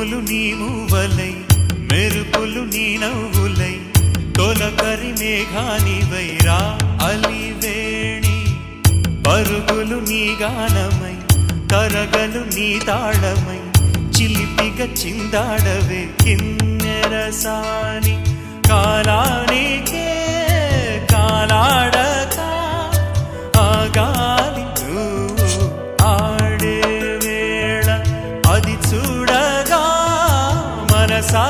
ఉరుములు నీ మూవలై మెరుపులు నీ నవ్వులై తొలకరి మేఘానివై రా అలివేణి పరుగులు నీ గానమై తరగలు నీ తాళమై చిలిపిగా చిందాడవే కిన్నెరసాని కాలానికే కాలాడక ఆగాలి ఆడే వేళ అది చూడగా మనసా